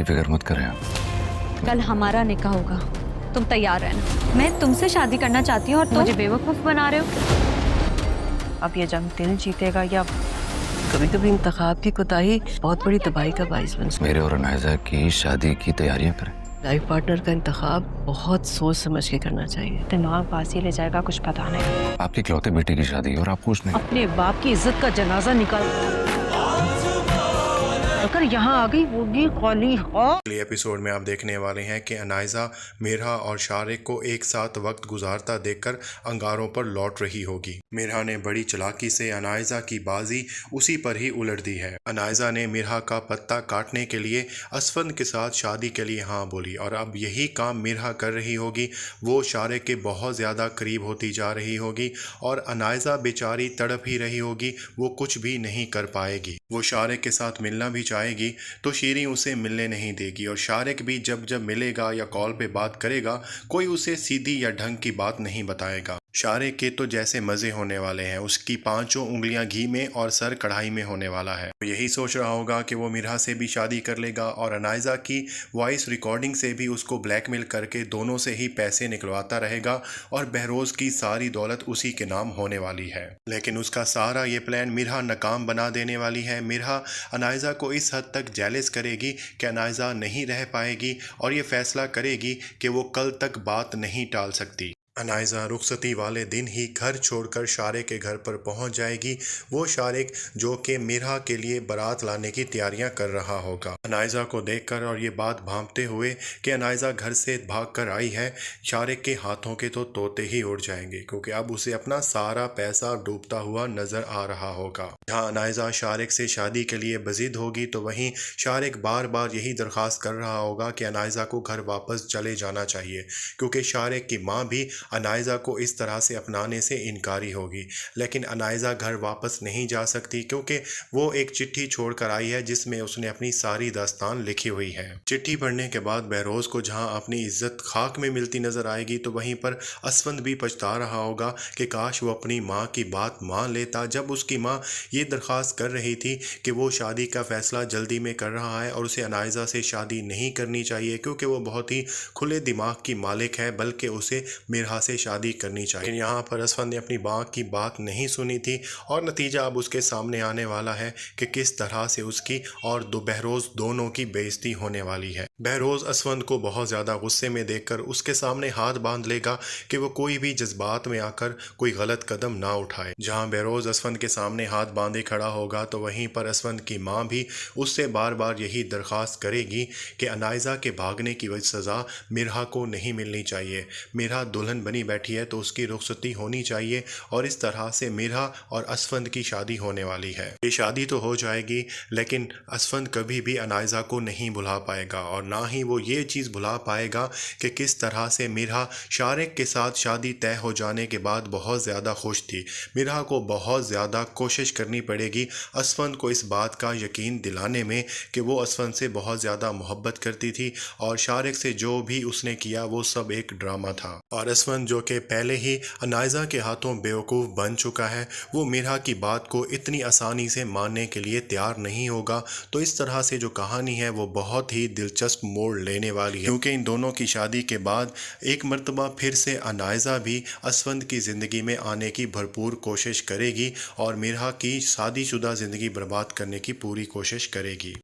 की फिक्र मत करें आप। कल हमारा निकाह होगा, तुम तैयार रहना। मैं तुमसे शादी करना चाहती हूँ और तुम मुझे बेवकूफ बना रहे हो। अब ये जंग दिल जीतेगा या कभी कभी इंतखाब की कोताही बहुत बड़ी तबाही का बाइस बन सकती है। मेरे और अनायजा की शादी की तैयारियां करें। लाइफ पार्टनर का इंतखाब बहुत सोच समझ के करना चाहिए। दिमाग बासी ले जाएगा, कुछ पता नहीं। आपकी इकलौते बेटे की शादी और आप खुश नहीं। अपने बाप की इज्जत का जनाजा निकाल अगर यहाँ आ गई होगी कौली। अगले एपिसोड में आप देखने वाले हैं कि अनायजा मिरहा और शारिक को एक साथ वक्त गुजारता देखकर अंगारों पर लौट रही होगी। मिरहा ने बड़ी चालाकी से अनायजा की बाजी उसी पर ही उलट दी है। अनायजा ने मिरहा का पत्ता काटने के लिए असफंद के साथ शादी के लिए हाँ बोली और अब यही काम मिरहा कर रही होगी। वो शारिक के बहुत ज़्यादा करीब होती जा रही होगी और अनायजा बेचारी तड़प ही रही होगी। वो कुछ भी नहीं कर पाएगी। वो शारिक के साथ मिलना भी चाहेगी तो शीरी उसे मिलने नहीं देगी और शारिक भी जब जब मिलेगा या कॉल पे बात करेगा कोई उसे सीधी या ढंग की बात नहीं बताएगा। शारिक के तो जैसे मज़े होने वाले हैं, उसकी पांचों उंगलियां घी में और सर कढ़ाई में होने वाला है। तो यही सोच रहा होगा कि वो मिरहा से भी शादी कर लेगा और अनायजा की वॉइस रिकॉर्डिंग से भी उसको ब्लैकमेल करके दोनों से ही पैसे निकलवाता रहेगा और बहरोज़ की सारी दौलत उसी के नाम होने वाली है। लेकिन उसका सारा ये प्लान मिरहा नाकाम बना देने वाली है। मिरहा अनायजा को इस हद तक जेलस करेगी कि अनायजा नहीं रह पाएगी और ये फैसला करेगी कि वो कल तक बात नहीं टाल सकती। अनायजा रुखसती वाले दिन ही घर छोड़कर शारिक के घर पर पहुंच जाएगी। वो शारिक जो कि मिरहा के लिए बारात लाने की तैयारियां कर रहा होगा। अनायजा को देखकर और ये बात भांपते हुए कि अनायजा घर से भागकर आई है, शारिक के हाथों के तो तोते ही उड़ जाएंगे क्योंकि अब उसे अपना सारा पैसा डूबता हुआ नजर आ रहा होगा। जहाँ अनायजा शारिक से शादी के लिए बजिद होगी तो वहीं शारिक बार बार यही दरख्वास्त कर रहा होगा कि अनायजा को घर वापस चले जाना चाहिए क्योंकि शारिक की माँ भी अनायजा को इस तरह से अपनाने से इनकारी होगी। लेकिन अनायजा घर वापस नहीं जा सकती क्योंकि वो एक चिट्ठी छोड़कर आई है जिसमें उसने अपनी सारी दास्तान लिखी हुई है। चिट्ठी पढ़ने के बाद बहरोज़ को जहां अपनी इज्जत खाक में मिलती नजर आएगी तो वहीं पर असफंद भी पछता रहा होगा कि काश वो अपनी माँ की बात मान लेता जब उसकी माँ ये दरख्वास्त कर रही थी कि वो शादी का फैसला जल्दी में कर रहा है और उसे अनायजा से शादी नहीं करनी चाहिए क्योंकि वो बहुत ही खुले दिमाग की मालिक है, बल्कि उसे मिरहा से शादी करनी चाहिए। लेकिन यहाँ पर असफंद ने अपनी माँ की बात नहीं सुनी थी और नतीजा अब उसके सामने आने वाला है कि किस तरह से उसकी और बहरोज़ दोनों की बेइज्जती होने वाली है। बहरोज़ असफंद को बहुत ज़्यादा गुस्से में देखकर उसके सामने हाथ बांध लेगा कि वो कोई भी जज्बात में आकर कोई गलत कदम ना उठाए। जहाँ बहरोज़ असफंद के सामने हाथ बांधे खड़ा होगा तो वहीं पर असफंद की माँ भी उससे बार बार यही दरख्वास्त करेगी कि अनायजा के भागने की वजह सज़ा मिरहा को नहीं मिलनी चाहिए। मिरहा दुल्हन बनी बैठी है तो उसकी रुखसती होनी चाहिए और इस तरह से मिरहा और असफंद की शादी होने वाली है। ये शादी तो हो जाएगी लेकिन असफंद कभी भी अनायजा को नहीं भुला पाएगा और ना ही वो ये चीज़ भुला पाएगा कि किस तरह से मिरहा शारिक के साथ शादी तय हो जाने के बाद बहुत ज़्यादा खुश थी। मिरहा को बहुत ज़्यादा कोशिश करनी पड़ेगी असफंद को इस बात का यकीन दिलाने में कि वो असफंद से बहुत ज़्यादा मोहब्बत करती थी और शारिक से जो भी उसने किया वो सब एक ड्रामा था। और असफंद जो कि पहले ही अनायजा के हाथों बेवकूफ़ बन चुका है, वो मिरहा की बात को इतनी आसानी से मानने के लिए तैयार नहीं होगा। तो इस तरह से जो कहानी है वो बहुत ही दिलचस्प मोड़ लेने वाली है क्योंकि इन दोनों की शादी के बाद एक मर्तबा फिर से अनायजा भी असफंद की ज़िंदगी में आने की भरपूर कोशिश करेगी और मिरहा की शादीशुदा ज़िंदगी बर्बाद करने की पूरी कोशिश करेगी।